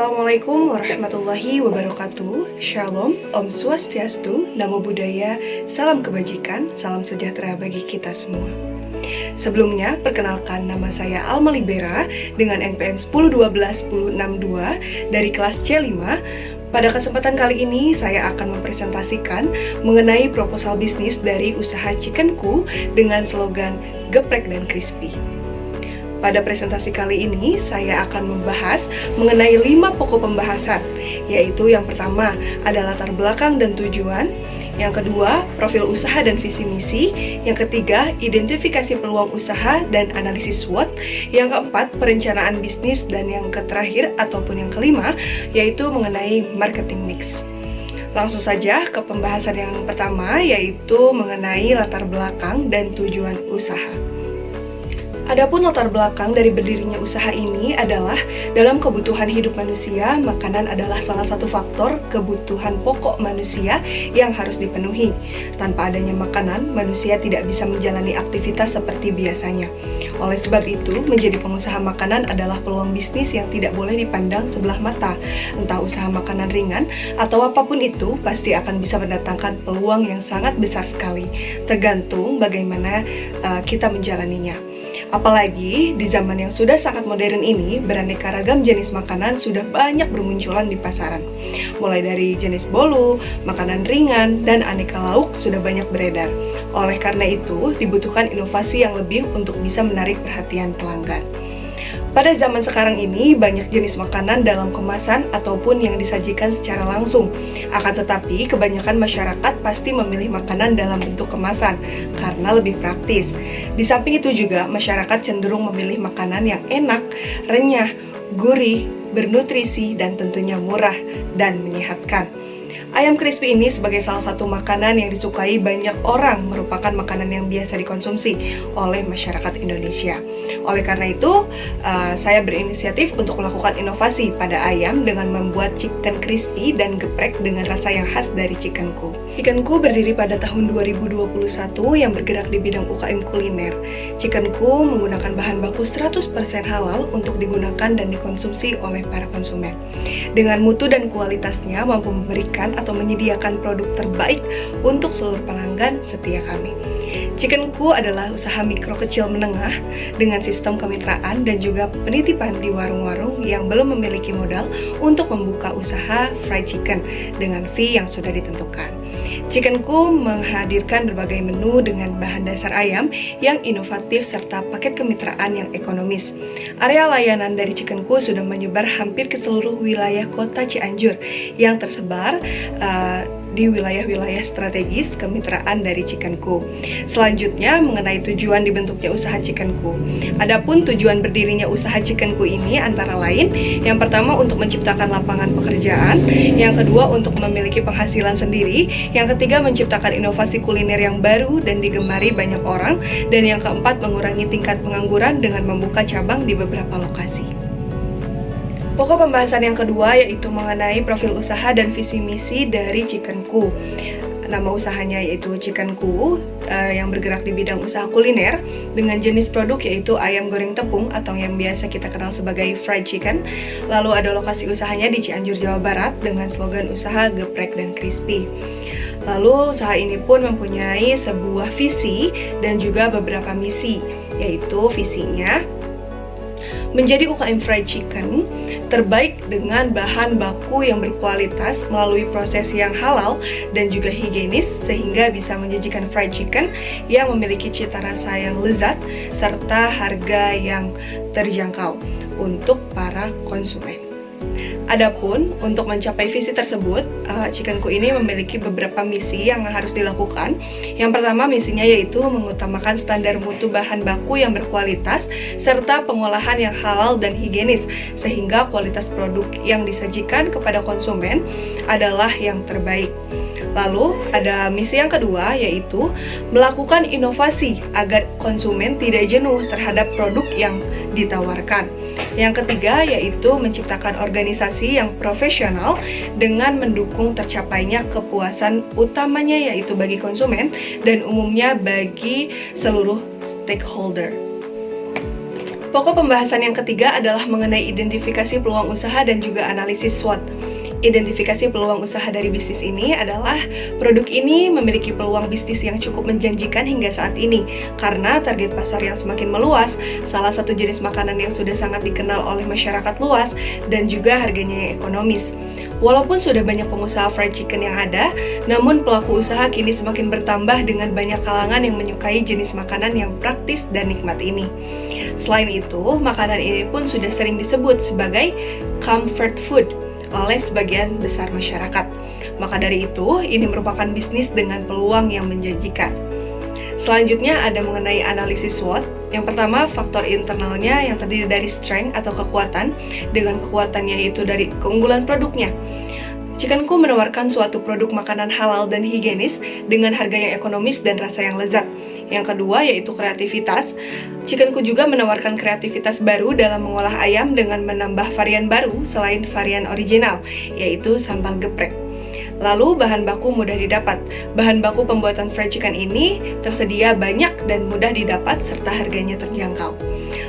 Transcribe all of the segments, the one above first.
Assalamualaikum warahmatullahi wabarakatuh. Shalom, Om Swastiastu, Namo Buddhaya, salam kebajikan, salam sejahtera bagi kita semua. Sebelumnya, perkenalkan nama saya Alma Libera dengan NPM 1012162 dari kelas C5. Pada kesempatan kali ini, saya akan mempresentasikan mengenai proposal bisnis dari usaha Chickenku dengan slogan Geprek dan Crispy. Pada presentasi kali ini, saya akan membahas mengenai 5 pokok pembahasan, yaitu yang pertama ada latar belakang dan tujuan, yang kedua profil usaha dan visi misi, yang ketiga identifikasi peluang usaha dan analisis SWOT, yang keempat perencanaan bisnis, dan yang terakhir ataupun yang kelima yaitu mengenai marketing mix. Langsung saja ke pembahasan yang pertama, yaitu mengenai latar belakang dan tujuan usaha. Adapun latar belakang dari berdirinya usaha ini adalah dalam kebutuhan hidup manusia, makanan adalah salah satu faktor kebutuhan pokok manusia yang harus dipenuhi. Tanpa adanya makanan, manusia tidak bisa menjalani aktivitas seperti biasanya. Oleh sebab itu, menjadi pengusaha makanan adalah peluang bisnis yang tidak boleh dipandang sebelah mata. Entah usaha makanan ringan atau apapun itu, pasti akan bisa mendatangkan peluang yang sangat besar sekali, tergantung bagaimana kita menjalaninya. Apalagi di zaman yang sudah sangat modern ini, beraneka ragam jenis makanan sudah banyak bermunculan di pasaran. Mulai dari jenis bolu, makanan ringan, dan aneka lauk sudah banyak beredar. Oleh karena itu, dibutuhkan inovasi yang lebih untuk bisa menarik perhatian pelanggan. Pada zaman sekarang ini, banyak jenis makanan dalam kemasan ataupun yang disajikan secara langsung. Akan tetapi, kebanyakan masyarakat pasti memilih makanan dalam bentuk kemasan karena lebih praktis. Di samping itu juga, masyarakat cenderung memilih makanan yang enak, renyah, gurih, bernutrisi, dan tentunya murah dan menyehatkan. Ayam crispy ini sebagai salah satu makanan yang disukai banyak orang, merupakan makanan yang biasa dikonsumsi oleh masyarakat Indonesia. Oleh karena itu, saya berinisiatif untuk melakukan inovasi pada ayam dengan membuat chicken crispy dan geprek dengan rasa yang khas dari Chickenku. Chickenku berdiri pada tahun 2021 yang bergerak di bidang UKM kuliner. Chickenku menggunakan bahan baku 100% halal untuk digunakan dan dikonsumsi oleh para konsumen. Dengan mutu dan kualitasnya mampu memberikan atau menyediakan produk terbaik untuk seluruh pelanggan setia kami. Chickenku adalah usaha mikro kecil menengah dengan sistem kemitraan dan juga penitipan di warung-warung yang belum memiliki modal untuk membuka usaha fried chicken dengan fee yang sudah ditentukan. Chickenku menghadirkan berbagai menu dengan bahan dasar ayam yang inovatif serta paket kemitraan yang ekonomis. Area layanan dari Chickenku sudah menyebar hampir ke seluruh wilayah kota Cianjur yang tersebar di wilayah-wilayah strategis kemitraan dari Chickenku. Selanjutnya mengenai tujuan dibentuknya usaha Chickenku. Adapun tujuan berdirinya usaha Chickenku ini antara lain, yang pertama untuk menciptakan lapangan pekerjaan, yang kedua untuk memiliki penghasilan sendiri, yang ketiga menciptakan inovasi kuliner yang baru dan digemari banyak orang, dan yang keempat mengurangi tingkat pengangguran dengan membuka cabang di beberapa lokasi. Pokok pembahasan yang kedua yaitu mengenai profil usaha dan visi misi dari Chickenku. Nama usahanya yaitu Chickenku yang bergerak di bidang usaha kuliner dengan jenis produk yaitu ayam goreng tepung atau yang biasa kita kenal sebagai fried chicken. Lalu ada lokasi usahanya di Cianjur, Jawa Barat dengan slogan usaha geprek dan crispy. Lalu usaha ini pun mempunyai sebuah visi dan juga beberapa misi, yaitu visinya menjadi UKM fried chicken terbaik dengan bahan baku yang berkualitas melalui proses yang halal dan juga higienis sehingga bisa menyajikan fried chicken yang memiliki cita rasa yang lezat serta harga yang terjangkau untuk para konsumen. Adapun untuk mencapai visi tersebut, Chickenku ini memiliki beberapa misi yang harus dilakukan. Yang pertama misinya yaitu mengutamakan standar mutu bahan baku yang berkualitas serta pengolahan yang halal dan higienis sehingga kualitas produk yang disajikan kepada konsumen adalah yang terbaik. Lalu ada misi yang kedua yaitu melakukan inovasi agar konsumen tidak jenuh terhadap produk yang ditawarkan. Yang ketiga yaitu menciptakan organisasi yang profesional dengan mendukung tercapainya kepuasan utamanya yaitu bagi konsumen dan umumnya bagi seluruh stakeholder. Pokok pembahasan yang ketiga adalah mengenai identifikasi peluang usaha dan juga analisis SWOT. Identifikasi peluang usaha dari bisnis ini adalah produk ini memiliki peluang bisnis yang cukup menjanjikan hingga saat ini karena target pasar yang semakin meluas, salah satu jenis makanan yang sudah sangat dikenal oleh masyarakat luas, dan juga harganya yang ekonomis. Walaupun sudah banyak pengusaha fried chicken yang ada, namun pelaku usaha kini semakin bertambah dengan banyak kalangan yang menyukai jenis makanan yang praktis dan nikmat ini. Selain itu, makanan ini pun sudah sering disebut sebagai comfort food oleh sebagian besar masyarakat. Maka dari itu, ini merupakan bisnis dengan peluang yang menjanjikan. Selanjutnya ada mengenai analisis SWOT. Yang pertama, faktor internalnya yang terdiri dari strength atau kekuatan, dengan kekuatannya yaitu dari keunggulan produknya. Chickenku menawarkan suatu produk makanan halal dan higienis dengan harga yang ekonomis dan rasa yang lezat. Yang kedua yaitu kreativitas. Chickenku juga menawarkan kreativitas baru dalam mengolah ayam dengan menambah varian baru selain varian original, yaitu sambal geprek. Lalu bahan baku mudah didapat. Bahan baku pembuatan fried chicken ini tersedia banyak dan mudah didapat serta harganya terjangkau.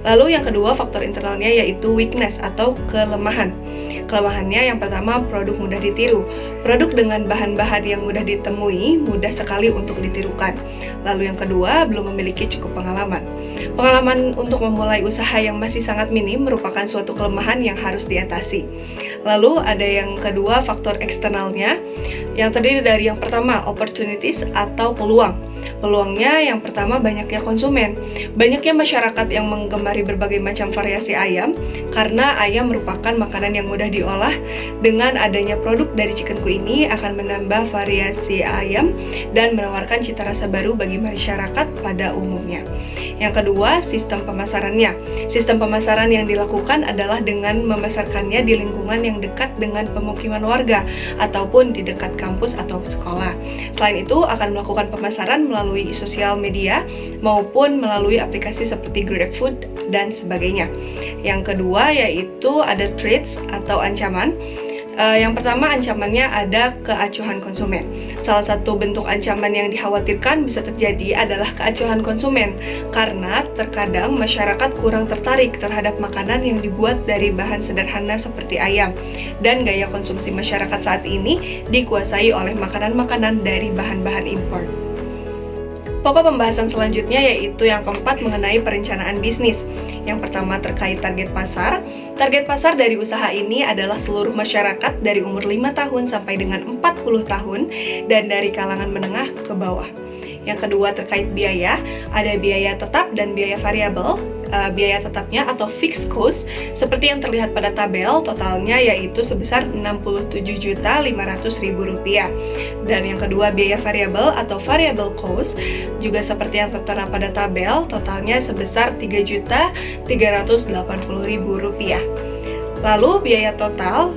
Lalu yang kedua faktor internalnya yaitu weakness atau kelemahan. Kelemahannya yang pertama, produk mudah ditiru. Produk dengan bahan-bahan yang mudah ditemui mudah sekali untuk ditirukan. Lalu yang kedua, belum memiliki cukup pengalaman. Pengalaman untuk memulai usaha yang masih sangat minim merupakan suatu kelemahan yang harus diatasi. Lalu ada yang kedua, faktor eksternalnya yang terdiri dari yang pertama, opportunities atau peluang. Peluangnya yang pertama banyaknya konsumen. Banyaknya masyarakat yang menggemari berbagai macam variasi ayam karena ayam merupakan makanan yang mudah diolah. Dengan adanya produk dari Chickenku ini akan menambah variasi ayam dan menawarkan cita rasa baru bagi masyarakat pada umumnya. Yang kedua, sistem pemasarannya. Sistem pemasaran yang dilakukan adalah dengan memasarkannya di lingkungan yang dekat dengan pemukiman warga ataupun di dekat kampus atau sekolah. Selain itu, akan melakukan pemasaran melalui sosial media maupun melalui aplikasi seperti GrabFood dan sebagainya. Yang kedua yaitu ada threats atau ancaman. Yang pertama ancamannya ada keacuhan konsumen. Salah satu bentuk ancaman yang dikhawatirkan bisa terjadi adalah keacuhan konsumen karena terkadang masyarakat kurang tertarik terhadap makanan yang dibuat dari bahan sederhana seperti ayam dan gaya konsumsi masyarakat saat ini dikuasai oleh makanan-makanan dari bahan-bahan impor. Pokok pembahasan selanjutnya yaitu yang keempat mengenai perencanaan bisnis. Yang pertama terkait target pasar. Target pasar dari usaha ini adalah seluruh masyarakat dari umur 5 tahun sampai dengan 40 tahun dan dari kalangan menengah ke bawah. Yang kedua terkait biaya, ada biaya tetap dan biaya variabel. Biaya tetapnya atau fixed cost seperti yang terlihat pada tabel, totalnya yaitu sebesar Rp67.500.000. Dan yang kedua biaya variabel atau variable cost juga seperti yang tertera pada tabel, totalnya sebesar Rp3.380.000. Lalu biaya total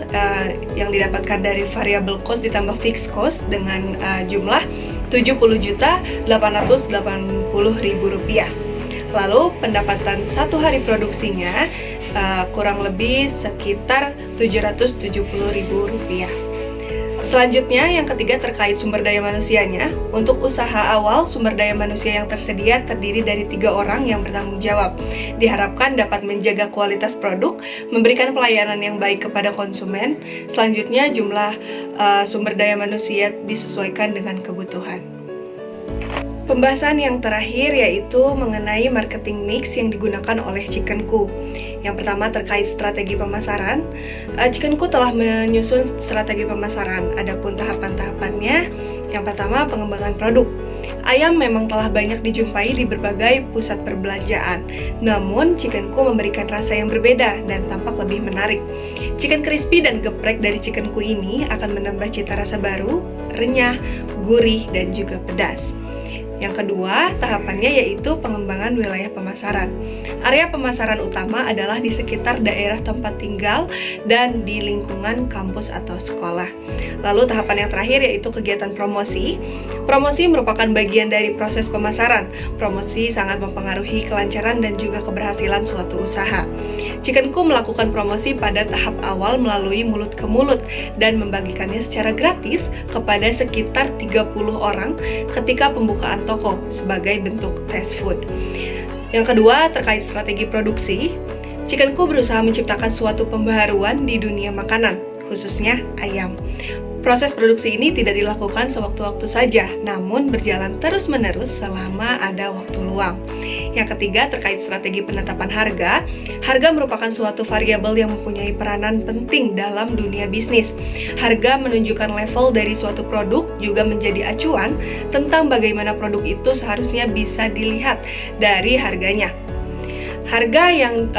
yang didapatkan dari variable cost ditambah fixed cost dengan jumlah Rp70.880.000. Lalu pendapatan satu hari produksinya kurang lebih sekitar Rp770.000. Selanjutnya yang ketiga terkait sumber daya manusianya. Untuk usaha awal, sumber daya manusia yang tersedia terdiri dari 3 orang yang bertanggung jawab. Diharapkan dapat menjaga kualitas produk, memberikan pelayanan yang baik kepada konsumen. Selanjutnya jumlah sumber daya manusia disesuaikan dengan kebutuhan. Pembahasan yang terakhir yaitu mengenai marketing mix yang digunakan oleh Chickenku. Yang pertama terkait strategi pemasaran. Chickenku telah menyusun strategi pemasaran. Adapun tahapan-tahapannya, yang pertama pengembangan produk. Ayam memang telah banyak dijumpai di berbagai pusat perbelanjaan. Namun Chickenku memberikan rasa yang berbeda dan tampak lebih menarik. Chicken crispy dan geprek dari Chickenku ini akan menambah cita rasa baru, renyah, gurih, dan juga pedas. Yang kedua, tahapannya yaitu pengembangan wilayah pemasaran. Area pemasaran utama adalah di sekitar daerah tempat tinggal dan di lingkungan kampus atau sekolah. Lalu tahapan yang terakhir yaitu kegiatan promosi. Promosi merupakan bagian dari proses pemasaran. Promosi sangat mempengaruhi kelancaran dan juga keberhasilan suatu usaha. Chickenku melakukan promosi pada tahap awal melalui mulut ke mulut dan membagikannya secara gratis kepada sekitar 30 orang ketika pembukaan toko sebagai bentuk test food. Yang kedua, terkait strategi produksi, Chicken Co berusaha menciptakan suatu pembaharuan di dunia makanan, khususnya ayam. Proses produksi ini tidak dilakukan sewaktu-waktu saja, namun berjalan terus-menerus selama ada waktu luang. Yang ketiga, terkait strategi penetapan harga. Harga merupakan suatu variabel yang mempunyai peranan penting dalam dunia bisnis. Harga menunjukkan level dari suatu produk, juga menjadi acuan tentang bagaimana produk itu seharusnya bisa dilihat dari harganya. Harga yang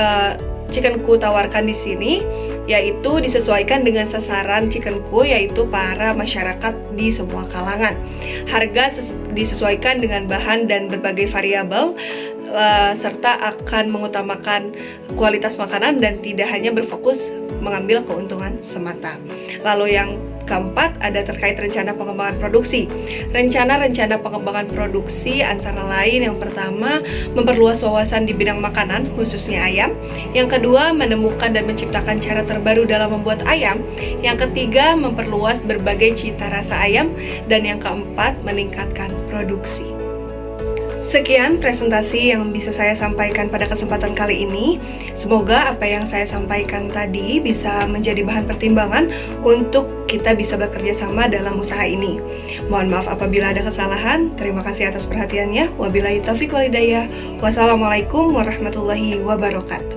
Chicken Co tawarkan di sini yaitu disesuaikan dengan sasaran Chicken Co, yaitu para masyarakat di semua kalangan. Harga disesuaikan dengan bahan dan berbagai variabel, serta akan mengutamakan kualitas makanan dan tidak hanya berfokus mengambil keuntungan semata. Lalu yang keempat, ada terkait rencana pengembangan produksi. Rencana-rencana pengembangan produksi antara lain, yang pertama, memperluas wawasan di bidang makanan, khususnya ayam. Yang kedua, menemukan dan menciptakan cara terbaru dalam membuat ayam. Yang ketiga, memperluas berbagai cita rasa ayam. Dan yang keempat, meningkatkan produksi. Sekian presentasi yang bisa saya sampaikan pada kesempatan kali ini. Semoga apa yang saya sampaikan tadi bisa menjadi bahan pertimbangan untuk kita bisa bekerja sama dalam usaha ini. Mohon maaf apabila ada kesalahan. Terima kasih atas perhatiannya. Wabillahi taufiq wal hidayah. Wassalamualaikum warahmatullahi wabarakatuh.